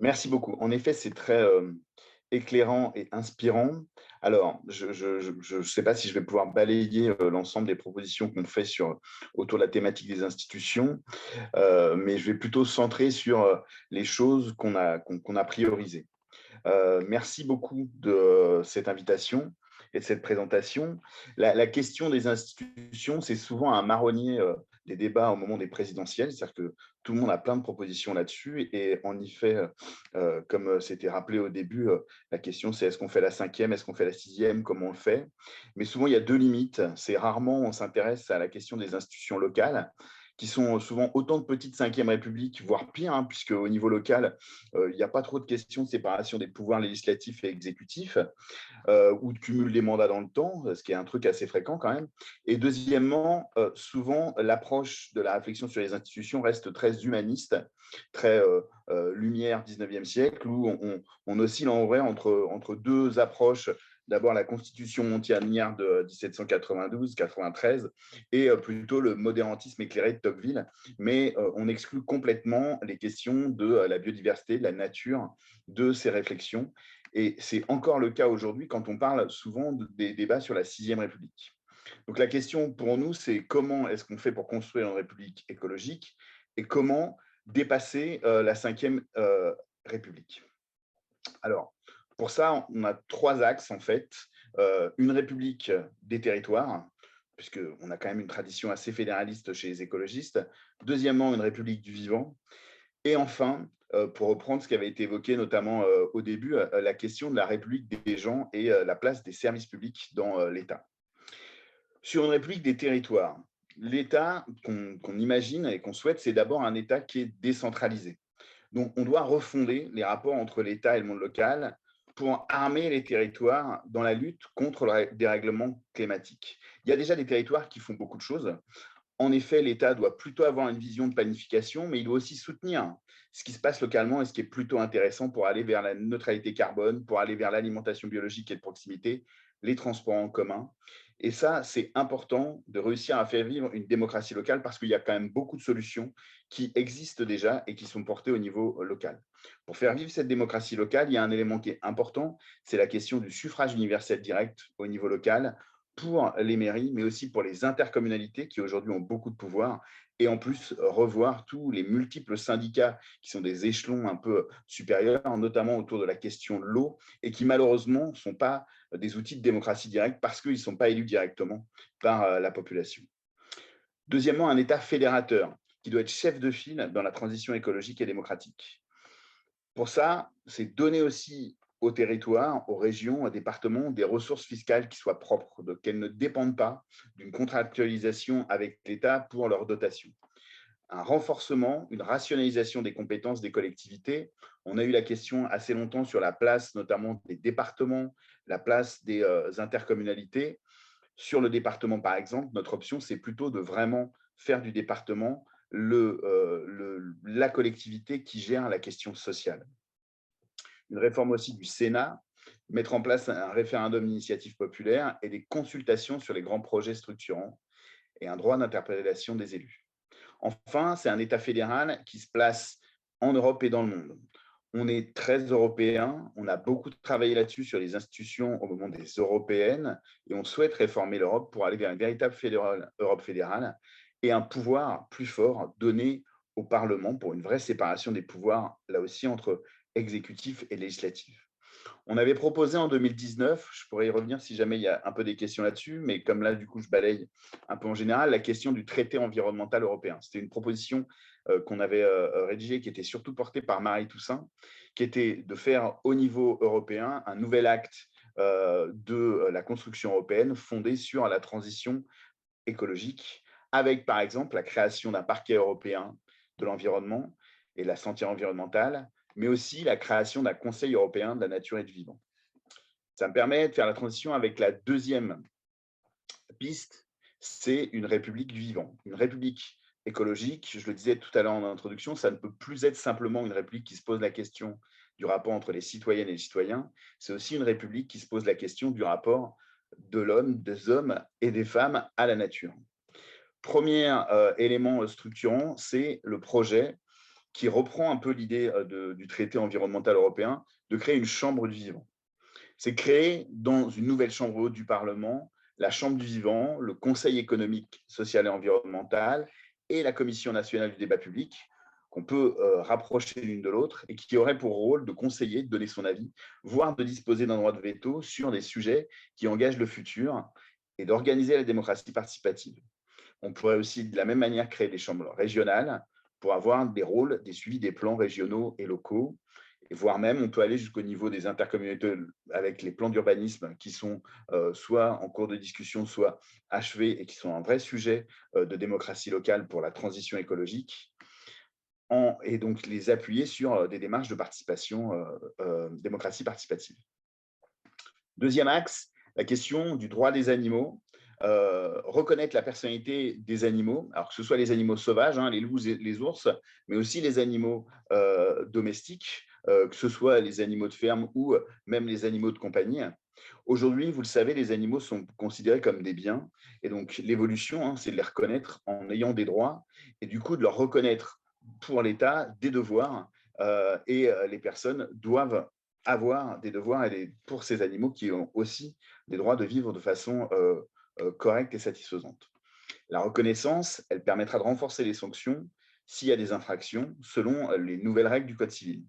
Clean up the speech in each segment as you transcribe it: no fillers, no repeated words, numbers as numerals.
Merci beaucoup. En effet, c'est très, éclairant et inspirant. Alors, je sais pas si je vais pouvoir balayer, l'ensemble des propositions qu'on fait autour de la thématique des institutions, mais je vais plutôt centrer sur, les choses qu'on a priorisées. Merci beaucoup de cette invitation et de cette présentation. La question des institutions, c'est souvent un marronnier des débats au moment des présidentielles, c'est-à-dire que tout le monde a plein de propositions là-dessus. Et en effet, comme c'était rappelé au début, la question c'est est-ce qu'on fait la cinquième, est-ce qu'on fait la sixième, comment on le fait. Mais souvent, il y a deux limites. C'est rarement on s'intéresse à la question des institutions locales qui sont souvent autant de petites cinquièmes républiques, voire pire, hein, puisque au niveau local, il n'y a pas trop de questions de séparation des pouvoirs législatifs et exécutifs, ou de cumul des mandats dans le temps, ce qui est un truc assez fréquent quand même. Et deuxièmement, souvent, l'approche de la réflexion sur les institutions reste très humaniste, très lumière 19e siècle, où on oscille en vrai entre deux approches. D'abord, la constitution montagnarde de 1792-93 et plutôt le modérantisme éclairé de Tocqueville. Mais on exclut complètement les questions de la biodiversité, de la nature, de ces réflexions. Et c'est encore le cas aujourd'hui quand on parle souvent des débats sur la sixième République. Donc la question pour nous, c'est comment est-ce qu'on fait pour construire une République écologique et comment dépasser la cinquième République. Alors, pour ça, on a trois axes en fait. Une République des territoires, puisqu'on a quand même une tradition assez fédéraliste chez les écologistes. Deuxièmement, une République du vivant. Et enfin, pour reprendre ce qui avait été évoqué notamment au début, la question de la République des gens et la place des services publics dans l'État. Sur une République des territoires, l'État qu'on imagine et qu'on souhaite, c'est d'abord un État qui est décentralisé. Donc, on doit refonder les rapports entre l'État et le monde local pour armer les territoires dans la lutte contre le dérèglement climatique. Il y a déjà des territoires qui font beaucoup de choses. En effet, l'État doit plutôt avoir une vision de planification, mais il doit aussi soutenir ce qui se passe localement et ce qui est plutôt intéressant pour aller vers la neutralité carbone, pour aller vers l'alimentation biologique et de proximité, les transports en commun. Et ça, c'est important de réussir à faire vivre une démocratie locale parce qu'il y a quand même beaucoup de solutions qui existent déjà et qui sont portées au niveau local. Pour faire vivre cette démocratie locale, il y a un élément qui est important, c'est la question du suffrage universel direct au niveau local pour les mairies, mais aussi pour les intercommunalités qui aujourd'hui ont beaucoup de pouvoir, et en plus revoir tous les multiples syndicats qui sont des échelons un peu supérieurs, notamment autour de la question de l'eau, et qui malheureusement ne sont pas des outils de démocratie directe parce qu'ils ne sont pas élus directement par la population. Deuxièmement, un État fédérateur qui doit être chef de file dans la transition écologique et démocratique. Pour ça, c'est donner aussi aux territoires, aux régions, aux départements, des ressources fiscales qui soient propres, qu'elles ne dépendent pas d'une contractualisation avec l'État pour leur dotation. Un renforcement, une rationalisation des compétences des collectivités. On a eu la question assez longtemps sur la place notamment des départements, la place des intercommunalités. Sur le département, par exemple, notre option, c'est plutôt de vraiment faire du département la collectivité qui gère la question sociale. Une réforme aussi du Sénat, mettre en place un référendum d'initiative populaire et des consultations sur les grands projets structurants et un droit d'interpellation des élus. Enfin, c'est un État fédéral qui se place en Europe et dans le monde. On est très européen, on a beaucoup travaillé là-dessus sur les institutions au moment des européennes et on souhaite réformer l'Europe pour aller vers une véritable Europe fédérale et un pouvoir plus fort donné au Parlement pour une vraie séparation des pouvoirs, là aussi, entre exécutif et législatif. On avait proposé en 2019, je pourrais y revenir si jamais il y a un peu des questions là-dessus, mais comme là, du coup, je balaye un peu en général, la question du traité environnemental européen. C'était une proposition qu'on avait rédigée, qui était surtout portée par Marie Toussaint, qui était de faire au niveau européen un nouvel acte de la construction européenne fondé sur la transition écologique, avec par exemple la création d'un parquet européen de l'environnement et de la santé environnementale, mais aussi la création d'un Conseil européen de la nature et du vivant. Ça me permet de faire la transition avec la deuxième piste, c'est une république du vivant. Une république écologique, je le disais tout à l'heure en introduction, ça ne peut plus être simplement une république qui se pose la question du rapport entre les citoyennes et les citoyens, c'est aussi une république qui se pose la question du rapport de l'homme, des hommes et des femmes à la nature. Premier élément structurant, c'est le projet qui reprend un peu l'idée du traité environnemental européen de créer une chambre du vivant. C'est créer dans une nouvelle chambre haute du Parlement la chambre du vivant, le Conseil économique, social et environnemental et la Commission nationale du débat public, qu'on peut rapprocher l'une de l'autre et qui aurait pour rôle de conseiller, de donner son avis, voire de disposer d'un droit de veto sur des sujets qui engagent le futur et d'organiser la démocratie participative. On pourrait aussi de la même manière créer des chambres régionales pour avoir des rôles, des suivis des plans régionaux et locaux, et voire même on peut aller jusqu'au niveau des intercommunautés avec les plans d'urbanisme qui sont soit en cours de discussion, soit achevés et qui sont un vrai sujet de démocratie locale pour la transition écologique, et donc les appuyer sur des démarches de participation, démocratie participative. Deuxième axe, la question du droit des animaux. Reconnaître la personnalité des animaux, alors que ce soit les animaux sauvages, les loups et les ours, mais aussi les animaux domestiques, que ce soit les animaux de ferme ou même les animaux de compagnie. Aujourd'hui, vous le savez, les animaux sont considérés comme des biens, et donc l'évolution, c'est de les reconnaître en ayant des droits, et du coup de leur reconnaître pour l'État des devoirs, et les personnes doivent avoir des devoirs pour ces animaux qui ont aussi des droits de vivre de façon correcte et satisfaisante. La reconnaissance, elle permettra de renforcer les sanctions s'il y a des infractions selon les nouvelles règles du Code civil.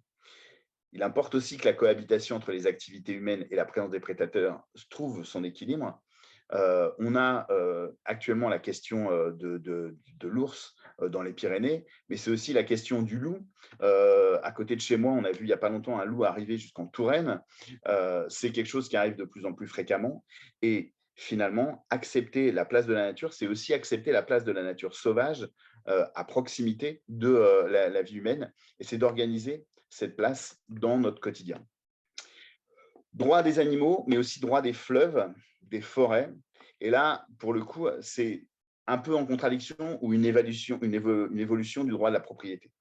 Il importe aussi que la cohabitation entre les activités humaines et la présence des prédateurs trouve son équilibre. On a actuellement la question de l'ours dans les Pyrénées, mais c'est aussi la question du loup. À côté de chez moi, on a vu il n'y a pas longtemps un loup arriver jusqu'en Touraine. C'est quelque chose qui arrive de plus en plus fréquemment. Et finalement, accepter la place de la nature, c'est aussi accepter la place de la nature sauvage à proximité de la vie humaine. Et c'est d'organiser cette place dans notre quotidien. Droit des animaux, mais aussi droit des fleuves, des forêts. Et là, pour le coup, c'est un peu en contradiction ou une évolution du droit de la propriété.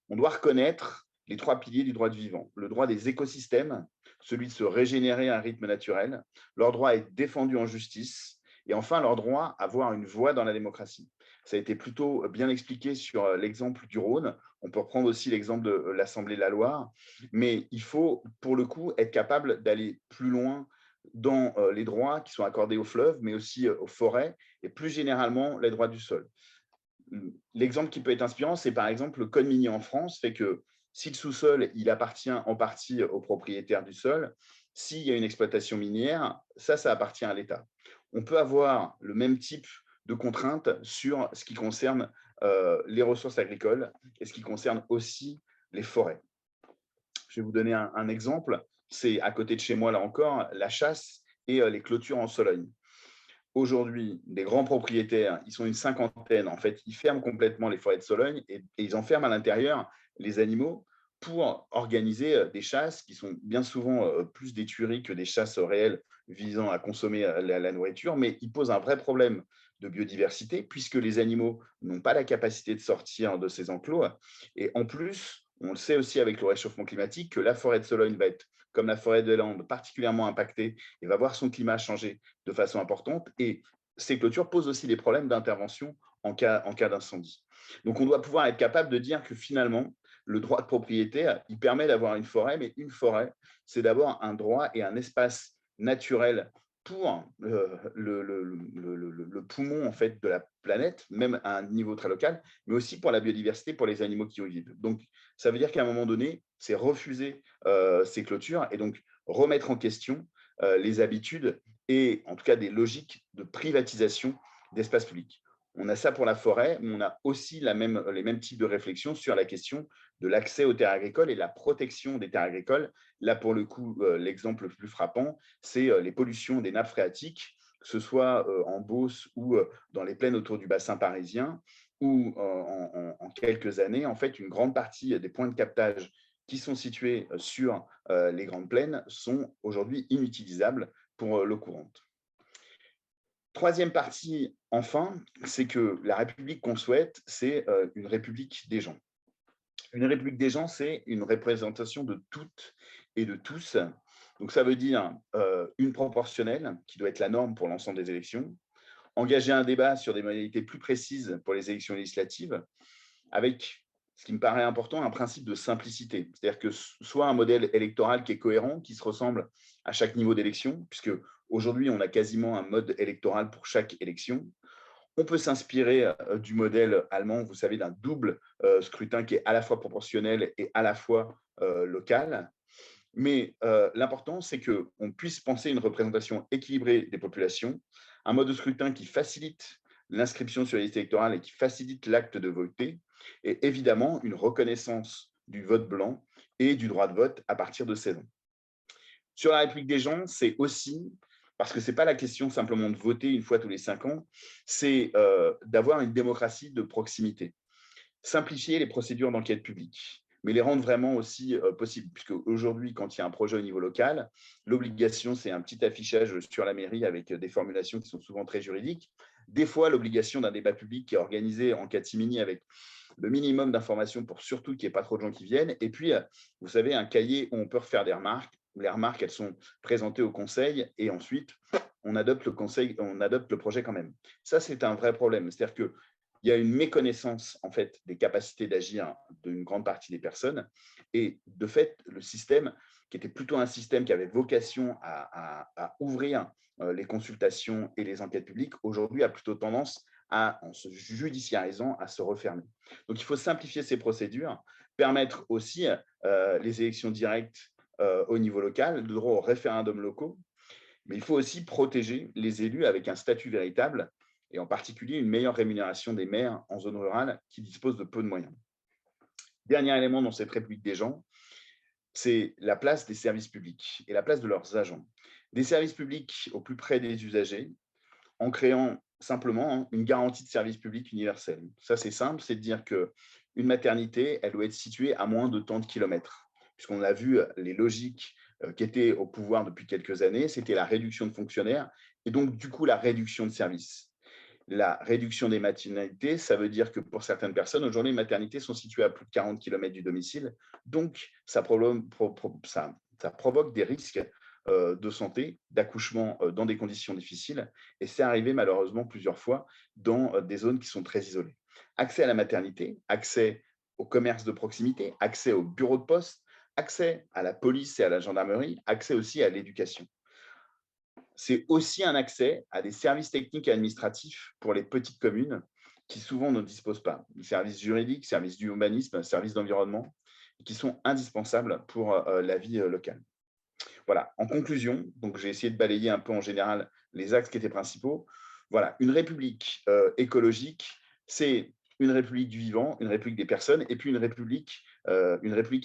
On doit reconnaître les trois piliers du droit du vivant. Le droit des écosystèmes, celui de se régénérer à un rythme naturel, leur droit à être défendu en justice, et enfin leur droit à avoir une voix dans la démocratie. Ça a été plutôt bien expliqué sur l'exemple du Rhône. On peut reprendre aussi l'exemple de l'Assemblée de la Loire, mais il faut pour le coup être capable d'aller plus loin dans les droits qui sont accordés aux fleuves, mais aussi aux forêts, et plus généralement les droits du sol. L'exemple qui peut être inspirant, c'est par exemple le code minier en France fait que si le sous-sol il appartient en partie au propriétaire du sol, s'il y a une exploitation minière, ça appartient à l'État. On peut avoir le même type de contraintes sur ce qui concerne les ressources agricoles et ce qui concerne aussi les forêts. Je vais vous donner un exemple. C'est à côté de chez moi, là encore, la chasse et les clôtures en Sologne. Aujourd'hui, des grands propriétaires, ils sont une cinquantaine, en fait, ils ferment complètement les forêts de Sologne et ils enferment à l'intérieur les animaux pour organiser des chasses qui sont bien souvent plus des tueries que des chasses réelles visant à consommer la nourriture, mais ils posent un vrai problème de biodiversité puisque les animaux n'ont pas la capacité de sortir de ces enclos. Et en plus, on le sait aussi avec le réchauffement climatique, que la forêt de Sologne va être, comme la forêt des Landes, particulièrement impactée et va voir son climat changer de façon importante. Et ces clôtures posent aussi des problèmes d'intervention en cas d'incendie. Donc, on doit pouvoir être capable de dire que finalement, le droit de propriété, il permet d'avoir une forêt, mais une forêt, c'est d'abord un droit et un espace naturel pour le poumon en fait, de la planète, même à un niveau très local, mais aussi pour la biodiversité, pour les animaux qui y vivent. Donc, ça veut dire qu'à un moment donné, c'est refuser ces clôtures et donc remettre en question les habitudes et en tout cas des logiques de privatisation d'espaces publics. On a ça pour la forêt, mais on a aussi les mêmes types de réflexions sur la question de l'accès aux terres agricoles et la protection des terres agricoles. Là, pour le coup, l'exemple le plus frappant, c'est les pollutions des nappes phréatiques, que ce soit en Beauce ou dans les plaines autour du bassin parisien, où en quelques années, en fait, une grande partie des points de captage qui sont situés sur les grandes plaines sont aujourd'hui inutilisables pour l'eau courante. Troisième partie, enfin, c'est que la République qu'on souhaite, c'est une République des gens. Une République des gens, c'est une représentation de toutes et de tous. Donc ça veut dire une proportionnelle, qui doit être la norme pour l'ensemble des élections, engager un débat sur des modalités plus précises pour les élections législatives, avec ce qui me paraît important, un principe de simplicité. C'est-à-dire que soit un modèle électoral qui est cohérent, qui se ressemble à chaque niveau d'élection, puisque aujourd'hui, on a quasiment un mode électoral pour chaque élection. On peut s'inspirer du modèle allemand, vous savez, d'un double scrutin qui est à la fois proportionnel et à la fois local. Mais l'important, c'est qu'on puisse penser une représentation équilibrée des populations, un mode de scrutin qui facilite l'inscription sur les listes électorales et qui facilite l'acte de voter, et évidemment une reconnaissance du vote blanc et du droit de vote à partir de 16 ans. Sur la République des gens, c'est aussi, parce que ce n'est pas la question simplement de voter une fois tous les 5 ans, c'est d'avoir une démocratie de proximité. Simplifier les procédures d'enquête publique, mais les rendre vraiment aussi possibles, puisque aujourd'hui, quand il y a un projet au niveau local, l'obligation, c'est un petit affichage sur la mairie avec des formulations qui sont souvent très juridiques. Des fois, l'obligation d'un débat public qui est organisé en catimini avec le minimum d'informations pour surtout qu'il n'y ait pas trop de gens qui viennent. Et puis, vous savez, un cahier où on peut refaire des remarques. Les remarques, elles sont présentées au conseil et ensuite, on adopte le projet quand même. Ça, c'est un vrai problème. C'est-à-dire que il y a une méconnaissance en fait des capacités d'agir d'une grande partie des personnes et de fait le système qui était plutôt un système qui avait vocation à ouvrir les consultations et les enquêtes publiques aujourd'hui a plutôt tendance à, en se judiciarisant, à se refermer. Donc il faut simplifier ces procédures, permettre aussi les élections directes au niveau local, le droit aux référendums locaux, mais il faut aussi protéger les élus avec un statut véritable et en particulier une meilleure rémunération des maires en zone rurale qui disposent de peu de moyens. Dernier élément dans cette République des gens, c'est la place des services publics et la place de leurs agents. Des services publics au plus près des usagers en créant simplement une garantie de service public universel. Ça, c'est simple, c'est de dire qu'une maternité, elle doit être située à moins de tant de kilomètres. Puisqu'on a vu les logiques qui étaient au pouvoir depuis quelques années, c'était la réduction de fonctionnaires et donc du coup la réduction de services. La réduction des maternités, ça veut dire que pour certaines personnes, aujourd'hui, les maternités sont situées à plus de 40 kilomètres du domicile. Donc, ça provoque des risques de santé, d'accouchement dans des conditions difficiles. Et c'est arrivé malheureusement plusieurs fois dans des zones qui sont très isolées. Accès à la maternité, accès au commerce de proximité, accès au bureau de poste, accès à la police et à la gendarmerie, accès aussi à l'éducation. C'est aussi un accès à des services techniques et administratifs pour les petites communes qui souvent ne disposent pas. Des services juridiques, services d'urbanisme, services d'environnement, qui sont indispensables pour la vie locale. Voilà, en conclusion, donc j'ai essayé de balayer un peu en général les axes qui étaient principaux. Voilà, une république écologique, c'est une république du vivant, une république des personnes, et puis une république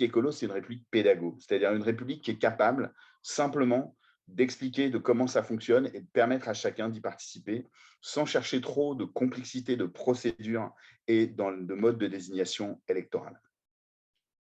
écolo, c'est une république pédago, c'est-à-dire une république qui est capable simplement d'expliquer de comment ça fonctionne et de permettre à chacun d'y participer sans chercher trop de complexité de procédure et de mode de désignation électorale.